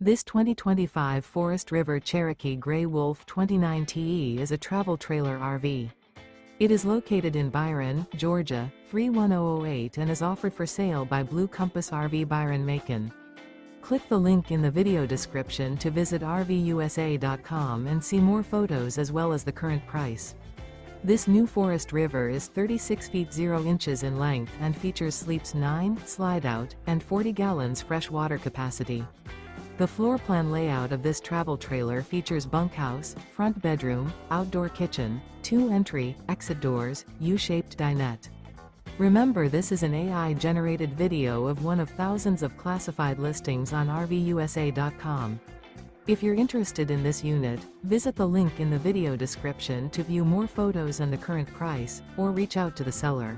This 2025 Forest River Cherokee Grey Wolf 29TE is a travel trailer RV. It is located in Byron, Georgia, 31008 and is offered for sale by Blue Compass RV Byron-Macon. Click the link in the video description to visit RVUSA.com and see more photos as well as the current price. This new Forest River is 36 feet 0 inches in length and features sleeps 9, Slideout, and 40 gallons fresh water capacity. The floor plan layout of this travel trailer features bunkhouse, front bedroom, outdoor kitchen, 2 entry, exit doors, U-shaped dinette. Remember, this is an AI-generated video of one of thousands of classified listings on RVUSA.com. If you're interested in this unit, visit the link in the video description to view more photos and the current price, or reach out to the seller.